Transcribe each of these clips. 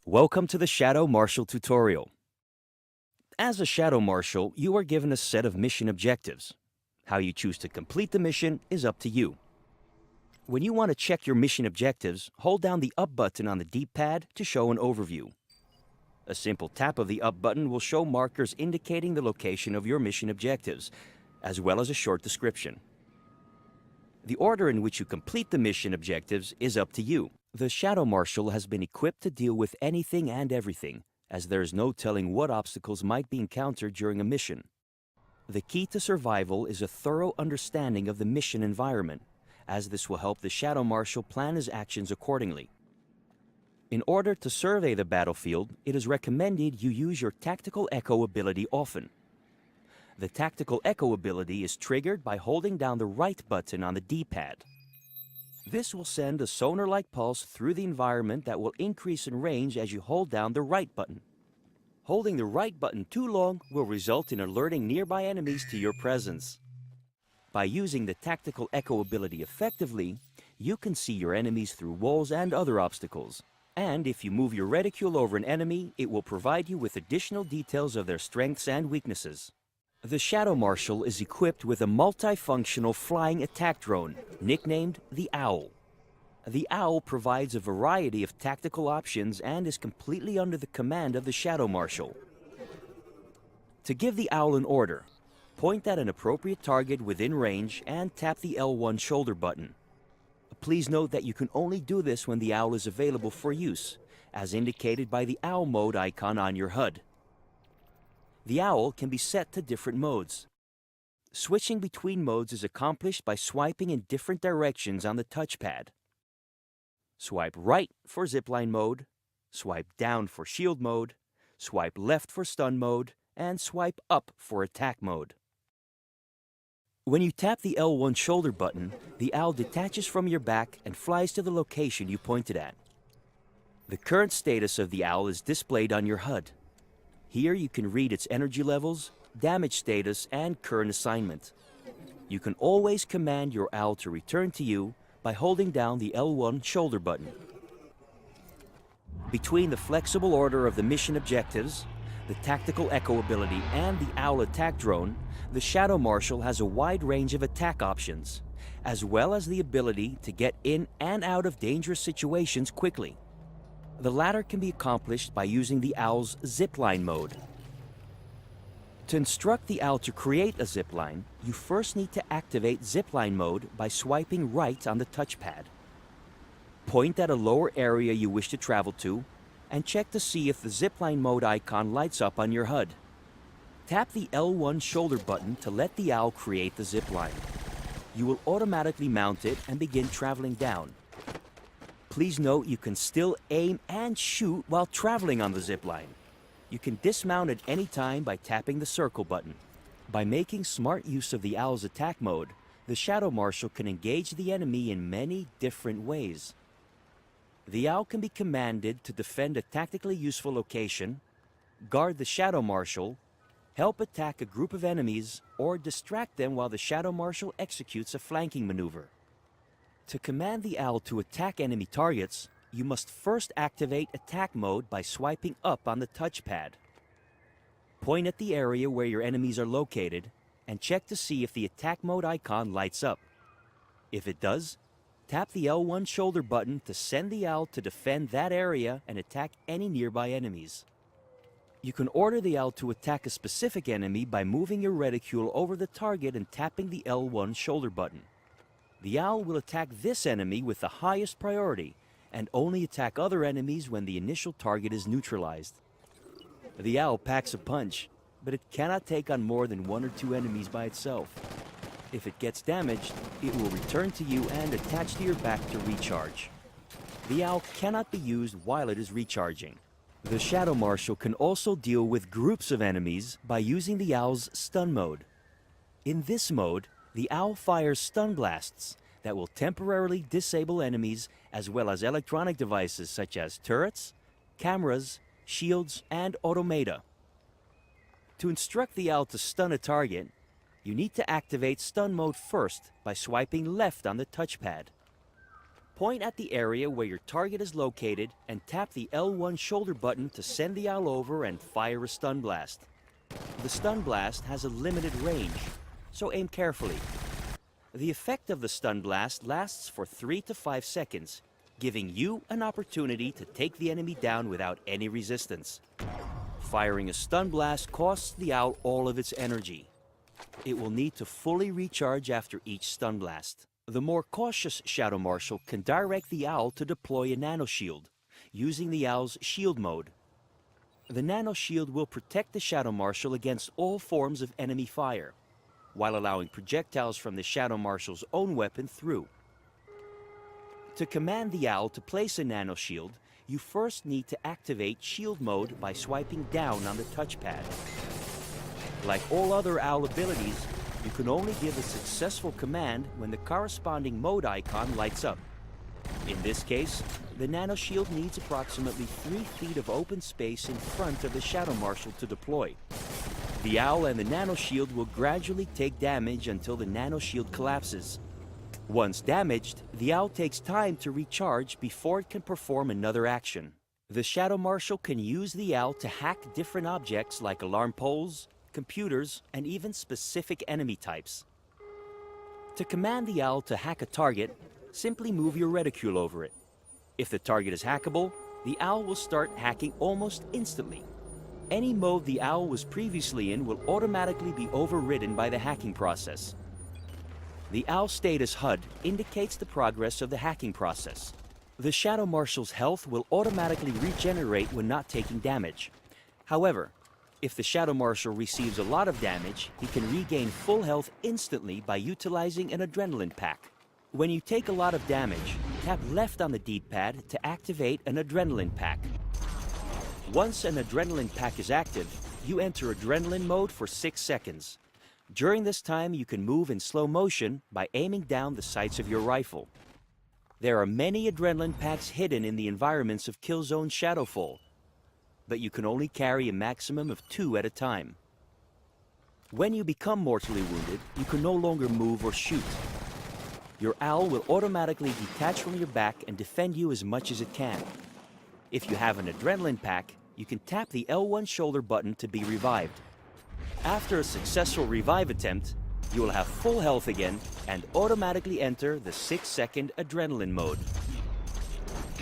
Welcome to the Shadow Marshal tutorial. As a Shadow Marshal, you are given a set of mission objectives. How you choose to complete the mission is up to you. When you want to check your mission objectives, hold down the up button on the D-pad to show an overview. A simple tap of the up button will show markers indicating the location of your mission objectives, as well as a short description. The order in which you complete the mission objectives is up to you. The Shadow Marshal has been equipped to deal with anything and everything, as there is no telling what obstacles might be encountered during a mission. The key to survival is a thorough understanding of the mission environment, as this will help the Shadow Marshal plan his actions accordingly. In order to survey the battlefield, it is recommended you use your Tactical Echo ability often. The Tactical Echo ability is triggered by holding down the right button on the D-pad. This will send a sonar-like pulse through the environment that will increase in range as you hold down the right button. Holding the right button too long will result in alerting nearby enemies to your presence. By using the Tactical Echo ability effectively, you can see your enemies through walls and other obstacles. And if you move your reticule over an enemy, it will provide you with additional details of their strengths and weaknesses. The Shadow Marshal is equipped with a multifunctional flying attack drone, nicknamed the Owl. The Owl provides a variety of tactical options and is completely under the command of the Shadow Marshal. To give the Owl an order, point at an appropriate target within range and tap the L1 shoulder button. Please note that you can only do this when the Owl is available for use, as indicated by the Owl mode icon on your HUD. The Owl can be set to different modes. Switching between modes is accomplished by swiping in different directions on the touchpad. Swipe right for zipline mode, swipe down for shield mode, swipe left for stun mode, and swipe up for attack mode. When you tap the L1 shoulder button, the Owl detaches from your back and flies to the location you pointed at. The current status of the Owl is displayed on your HUD. Here you can read its energy levels, damage status, and current assignment. You can always command your Owl to return to you by holding down the L1 shoulder button. Between the flexible order of the mission objectives, the Tactical Echo ability, and the Owl attack drone, the Shadow Marshal has a wide range of attack options, as well as the ability to get in and out of dangerous situations quickly. The latter can be accomplished by using the Owl's zipline mode. To instruct the Owl to create a zipline, you first need to activate zipline mode by swiping right on the touchpad. Point at a lower area you wish to travel to, and check to see if the zipline mode icon lights up on your HUD. Tap the L1 shoulder button to let the Owl create the zipline. You will automatically mount it and begin traveling down. Please note you can still aim and shoot while traveling on the zipline. You can dismount at any time by tapping the circle button. By making smart use of the Owl's attack mode, the Shadow Marshal can engage the enemy in many different ways. The Owl can be commanded to defend a tactically useful location, guard the Shadow Marshal, help attack a group of enemies, or distract them while the Shadow Marshal executes a flanking maneuver. To command the Owl to attack enemy targets, you must first activate attack mode by swiping up on the touchpad. Point at the area where your enemies are located and check to see if the attack mode icon lights up. If it does, tap the L1 shoulder button to send the Owl to defend that area and attack any nearby enemies. You can order the Owl to attack a specific enemy by moving your reticule over the target and tapping the L1 shoulder button. The Owl will attack this enemy with the highest priority and only attack other enemies when the initial target is neutralized. The Owl packs a punch, but it cannot take on more than 1 or 2 enemies by itself. If it gets damaged, it will return to you and attach to your back to recharge. The Owl cannot be used while it is recharging. The Shadow Marshal can also deal with groups of enemies by using the Owl's stun mode. In this mode, the Owl fires stun blasts that will temporarily disable enemies as well as electronic devices such as turrets, cameras, shields, and automata. To instruct the Owl to stun a target, you need to activate stun mode first by swiping left on the touchpad. Point at the area where your target is located and tap the L1 shoulder button to send the owl over and fire a stun blast. The stun blast has a limited range, so aim carefully. The effect of the stun blast lasts for 3 to 5 seconds, giving you an opportunity to take the enemy down without any resistance. Firing a stun blast costs the owl all of its energy. It will need to fully recharge after each stun blast. The more cautious Shadow Marshal can direct the owl to deploy a nano shield, using the owl's shield mode. The nano shield will protect the Shadow Marshal against all forms of enemy fire, while allowing projectiles from the Shadow Marshal's own weapon through. To command the owl to place a nano shield, you first need to activate shield mode by swiping down on the touchpad. Like all other owl abilities, you can only give a successful command when the corresponding mode icon lights up. In this case, the nano shield needs approximately 3 feet of open space in front of the Shadow Marshal to deploy. The owl and the nano shield will gradually take damage until the nano shield collapses. Once damaged, the owl takes time to recharge before it can perform another action. The Shadow Marshal can use the owl to hack different objects like alarm poles, computers, and even specific enemy types. To command the owl to hack a target, simply move your reticule over it. If the target is hackable, the owl will start hacking almost instantly. Any mode the owl was previously in will automatically be overridden by the hacking process. The owl status HUD indicates the progress of the hacking process. The Shadow Marshal's health will automatically regenerate when not taking damage. However, if the Shadow Marshal receives a lot of damage, he can regain full health instantly by utilizing an adrenaline pack. When you take a lot of damage, tap left on the D-pad to activate an adrenaline pack. Once an adrenaline pack is active, you enter adrenaline mode for 6 seconds. During this time, you can move in slow motion by aiming down the sights of your rifle. There are many adrenaline packs hidden in the environments of Killzone Shadowfall, but you can only carry a maximum of 2 at a time. When you become mortally wounded, you can no longer move or shoot. Your owl will automatically detach from your back and defend you as much as it can. If you have an adrenaline pack, you can tap the L1 shoulder button to be revived. After a successful revive attempt, you will have full health again and automatically enter the 6-second adrenaline mode.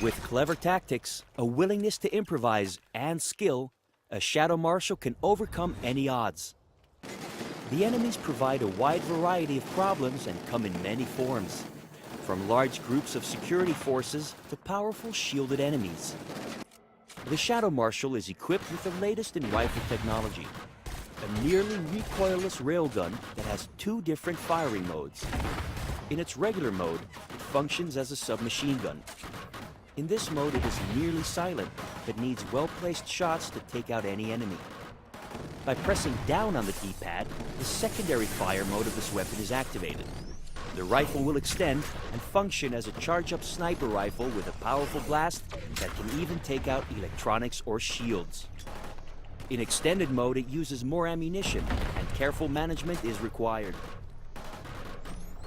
With clever tactics, a willingness to improvise, and skill, a Shadow Marshal can overcome any odds. The enemies provide a wide variety of problems and come in many forms, from large groups of security forces to powerful shielded enemies. The Shadow Marshal is equipped with the latest in rifle technology, a nearly recoilless railgun that has 2 different firing modes. In its regular mode, it functions as a submachine gun. In this mode, it is nearly silent, but needs well-placed shots to take out any enemy. By pressing down on the D-pad, the secondary fire mode of this weapon is activated. The rifle will extend and function as a charge-up sniper rifle with a powerful blast that can even take out electronics or shields. In extended mode, it uses more ammunition, and careful management is required.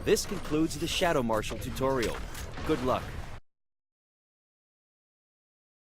This concludes the Shadow Marshal tutorial. Good luck.